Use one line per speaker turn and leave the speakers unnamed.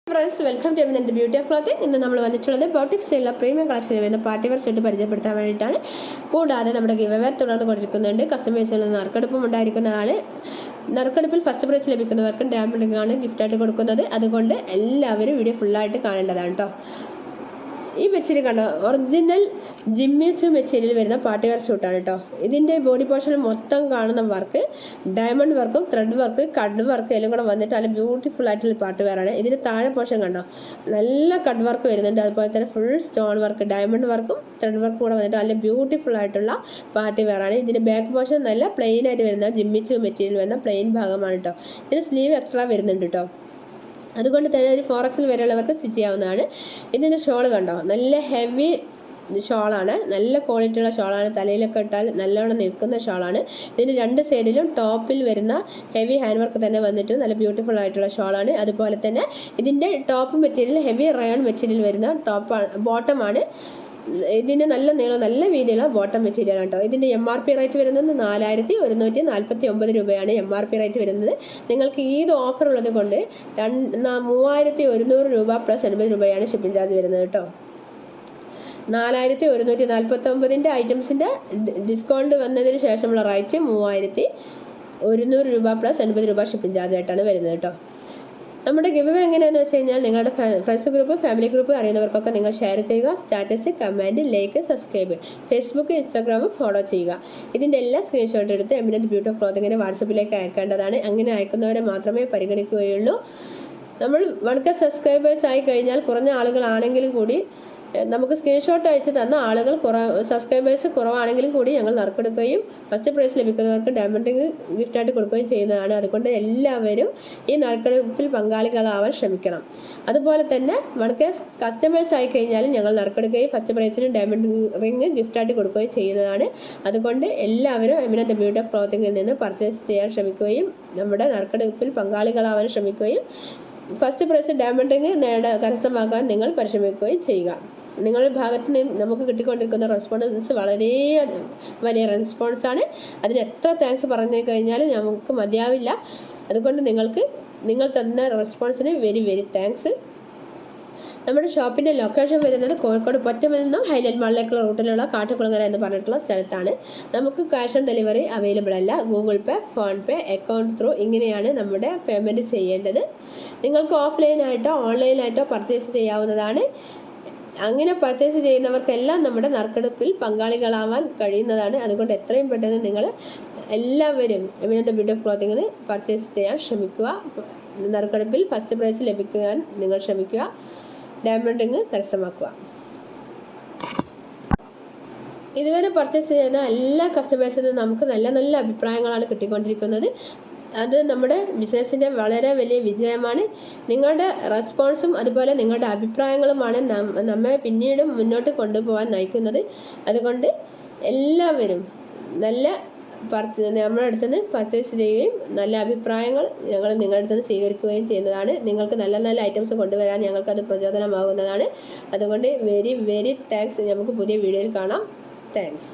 Friends welcome to eminent beauty of clothing. ഇന്ന് നമ്മൾ വന്നിട്ടുള്ളത് ബോട്ടിക് സ്റ്റൈലുള്ള പ്രീമിയം കളക്ഷനിൽ വരുന്ന പാർട്ടി വെയർ സെറ്റ് പരിചയപ്പെടുത്താൻ വേണ്ടിയിട്ടാണ്. കൂടാതെ നമ്മുടെ ഗിവ് അവേ തുടർന്ന് കൊടുക്കുന്നുണ്ട്. കസ്റ്റമേഴ്സിൽ നിന്ന് നറുക്കെടുപ്പും ഉണ്ടായിരിക്കുന്നതാണ്. നറുക്കെടുപ്പിൽ ഫസ്റ്റ് പ്രൈസ് ലഭിക്കുന്നവർക്ക് ഡയമണ്ട് ആണ് ഗിഫ്റ്റായിട്ട് കൊടുക്കുന്നത്. അതുകൊണ്ട് എല്ലാവരും വീഡിയോ ഫുള്ളായിട്ട് കാണേണ്ടതാണ് കേട്ടോ. ഈ മെറ്റീരിയൽ കണ്ടോ, ഒറിജിനൽ ജിമ്മിച്ചു മെറ്റീരിയൽ വരുന്ന പാർട്ടി വെയർ സൂട്ടാണ് കേട്ടോ. ഇതിൻ്റെ ബോഡി പോർഷനിൽ മൊത്തം കാണുന്ന വർക്ക് ഡയമണ്ട് വർക്കും ത്രെഡ് വർക്ക് കഡ് വർക്ക് എല്ലാം കൂടെ വന്നിട്ട് നല്ല ബ്യൂട്ടിഫുൾ ആയിട്ടുള്ള പാർട്ടി വെയർ ആണ്. ഇതിന് താഴെ പോർഷൻ കണ്ടോ, നല്ല കഡ് വർക്ക് വരുന്നുണ്ട്. അതുപോലെ തന്നെ ഫുൾ സ്റ്റോൺ വർക്ക് ഡയമണ്ട് വർക്കും ത്രെഡ് വർക്കും കൂടെ വന്നിട്ട് നല്ല ബ്യൂട്ടിഫുൾ ആയിട്ടുള്ള പാർട്ടി വെയർ ആണ്. ഇതിൻ്റെ ബാക്ക് പോർഷൻ നല്ല പ്ലെയിൻ ആയിട്ട് വരുന്ന ജിമ്മിച്ചു മെറ്റീരിയൽ വരുന്ന പ്ലെയിൻ ഭാഗമാണ് കേട്ടോ. ഇതിന് സ്ലീവ് എക്സ്ട്രാ വരുന്നുണ്ട് കേട്ടോ. അതുകൊണ്ട് തന്നെ ഒരു 4XL വരെയുള്ളവർക്ക് സ്റ്റിച്ച് ചെയ്യാവുന്നതാണ്. ഇതിൻ്റെ ഷോൾ കണ്ടോ, നല്ല ഹെവി ഷോളാണ്, നല്ല ക്വാളിറ്റിയുള്ള ഷോളാണ്. തലയിലൊക്കെ ഇട്ടാൽ നല്ലോണം നിൽക്കുന്ന ഷോളാണ്. ഇതിന് രണ്ട് സൈഡിലും ടോപ്പിൽ വരുന്ന ഹെവി ഹാൻഡ് വർക്ക് തന്നെ വന്നിട്ട് നല്ല ബ്യൂട്ടിഫുൾ ആയിട്ടുള്ള ഷോളാണ്. അതുപോലെ തന്നെ ഇതിൻ്റെ top material heavy rayon material വരുന്ന ബോട്ടമാണ്. ഇതിന് നല്ല നീളം നല്ല വീതിയുള്ള ബോട്ടം മെറ്റീരിയൽ ആണ് കേട്ടോ. ഇതിൻ്റെ MRP റേറ്റ് വരുന്നത് 4149 രൂപയാണ് MRP റേറ്റ് വരുന്നത്. നിങ്ങൾക്ക് ഈദ് ഓഫർ ഉള്ളത് കൊണ്ട് 3100 രൂപ പ്ലസ് 80 രൂപയാണ് ഷിപ്പിംഗ് ചാർജ് വരുന്നത് കേട്ടോ. 4149 ഐറ്റംസിൻ്റെ ഡിസ്കൗണ്ട് വന്നതിന് ശേഷമുള്ള റേറ്റ് 3100 രൂപ പ്ലസ് 80 രൂപ ഷിപ്പിംഗ് ചാർജ് ആയിട്ടാണ് വരുന്നത് കേട്ടോ. നമ്മുടെ ഗിവ് അവേ എങ്ങനെയാണെന്ന് വെച്ച് കഴിഞ്ഞാൽ നിങ്ങളുടെ ഫ്രണ്ട്സ് ഗ്രൂപ്പ് ഫാമിലി ഗ്രൂപ്പ് അറിയുന്നവർക്കൊക്കെ നിങ്ങൾ ഷെയർ ചെയ്യുക. Status comment like subscribe Facebook Instagram follow ചെയ്യുക. ഇതിൻ്റെ എല്ലാ സ്ക്രീൻഷോട്ട് എടുത്ത് എമിനന്റ് ബ്യൂട്ടി ഓഫ് ക്ലോത്തിങ്ങിന് വാട്സപ്പിലേക്ക് അയക്കേണ്ടതാണ്. അങ്ങനെ അയക്കുന്നവരെ മാത്രമേ പരിഗണിക്കുകയുള്ളൂ. നമ്മൾ 1K സബ്സ്ക്രൈബേഴ്സ് ആയി കഴിഞ്ഞാൽ കുറഞ്ഞ ആളുകളാണെങ്കിലും കൂടി നമുക്ക് സ്ക്രീൻഷോട്ട് അയച്ച് തന്ന ആളുകൾ സബ്സ്ക്രൈബേഴ്സ് കുറവാണെങ്കിലും കൂടി ഞങ്ങൾ നറുക്കെടുക്കുകയും ഫസ്റ്റ് പ്രൈസ് ലഭിക്കുന്നവർക്ക് ഡയമണ്ട് ഗിഫ്റ്റായിട്ട് കൊടുക്കുകയും ചെയ്യുന്നതാണ്. അതുകൊണ്ട് എല്ലാവരും ഈ നറുക്കെടുപ്പിൽ പങ്കാളികളാവാൻ ശ്രമിക്കണം. അതുപോലെ തന്നെ 1K കസ്റ്റമേഴ്സ് ആയി കഴിഞ്ഞാൽ ഞങ്ങൾ നറുക്കെടുക്കുകയും ഫസ്റ്റ് പ്രൈസിന് ഡയമണ്ട് റിങ് ഗിഫ്റ്റായിട്ട് കൊടുക്കുകയും ചെയ്യുന്നതാണ്. അതുകൊണ്ട് എല്ലാവരും എമിനന്റ് ബ്യൂട്ടി ഓഫ് ക്ലോത്തിങ്ങിൽ നിന്ന് പർച്ചേസ് ചെയ്യാൻ ശ്രമിക്കുകയും നമ്മുടെ നറുക്കെടുപ്പിൽ പങ്കാളികളാവാൻ ശ്രമിക്കുകയും ഫസ്റ്റ് പ്രൈസ് ഡയമണ്ട് റിങ് കരസ്ഥമാക്കാൻ നിങ്ങൾ പരിശ്രമിക്കുകയും ചെയ്യുക. നിങ്ങളുടെ ഭാഗത്ത് നിന്ന് നമുക്ക് കിട്ടിക്കൊണ്ടിരിക്കുന്ന റെസ്പോൺസ് വളരെ വലിയ റെസ്പോൺസാണ്. അതിന് എത്ര താങ്ക്സ് പറഞ്ഞു കഴിഞ്ഞാലും നമുക്ക് മതിയാവില്ല. അതുകൊണ്ട് നിങ്ങൾ തന്ന റെസ്പോൺസിന് വെരി വെരി താങ്ക്സ്. നമ്മുടെ ഷോപ്പിൻ്റെ ലൊക്കേഷൻ വരുന്നത് കോഴിക്കോട് പൊറ്റമിൽ നിന്നും ഹൈലൈറ്റ് മാളിലേക്കുള്ള റൂട്ടിലുള്ള കാട്ടുകുളങ്ങര എന്ന് പറഞ്ഞിട്ടുള്ള സ്ഥലത്താണ്. നമുക്ക് ക്യാഷ് ഓൺ ഡെലിവറി അവൈലബിൾ അല്ല. ഗൂഗിൾ പേ, ഫോൺ പേ, അക്കൗണ്ട് ത്രൂ ഇങ്ങനെയാണ് നമ്മുടെ പേയ്മെൻറ്റ് ചെയ്യേണ്ടത്. നിങ്ങൾക്ക് ഓഫ്ലൈനായിട്ടോ ഓൺലൈനായിട്ടോ പർച്ചേസ് ചെയ്യാവുന്നതാണ്. അങ്ങനെ പർച്ചേസ് ചെയ്യുന്നവർക്കെല്ലാം നമ്മുടെ നറുക്കെടുപ്പിൽ പങ്കാളികളാവാൻ കഴിയുന്നതാണ്. അതുകൊണ്ട് എത്രയും പെട്ടെന്ന് നിങ്ങൾ എല്ലാവരും എമിനന്റ് ബ്യൂട്ടി ഓഫ് ക്ലോത്തിങ്ങിന് പർച്ചേസ് ചെയ്യാൻ ശ്രമിക്കുക. നറുക്കെടുപ്പിൽ ഫസ്റ്റ് പ്രൈസ് ലഭിക്കാൻ നിങ്ങൾ ശ്രമിക്കുക. ഡയമണ്ട് റിങ് കരസ്ഥമാക്കുക. ഇതുവരെ പർച്ചേസ് ചെയ്യുന്ന എല്ലാ കസ്റ്റമേഴ്സിൽ നിന്നും നമുക്ക് നല്ല നല്ല അഭിപ്രായങ്ങളാണ് കിട്ടിക്കൊണ്ടിരിക്കുന്നത്. അത് നമ്മുടെ ബിസിനസ്സിൻ്റെ വളരെ വലിയ വിജയമാണ്. നിങ്ങളുടെ റെസ്പോൺസും അതുപോലെ നിങ്ങളുടെ അഭിപ്രായങ്ങളുമാണ് നമ്മെ പിന്നീട് മുന്നോട്ട് കൊണ്ടുപോകാൻ നയിക്കുന്നത്. അതുകൊണ്ട് എല്ലാവരും നമ്മുടെ അടുത്ത് നിന്ന് പർച്ചേസ് ചെയ്യുകയും നല്ല അഭിപ്രായങ്ങൾ ഞങ്ങൾ നിങ്ങളുടെ അടുത്ത് നിന്ന് സ്വീകരിക്കുകയും ചെയ്യുന്നതാണ്. നിങ്ങൾക്ക് നല്ല നല്ല ഐറ്റംസ് കൊണ്ടുവരാൻ ഞങ്ങൾക്കത് പ്രചോദനമാകുന്നതാണ്. അതുകൊണ്ട് വെരി വെരി താങ്ക്സ്. നമുക്ക് പുതിയ വീഡിയോയിൽ കാണാം. താങ്ക്സ്.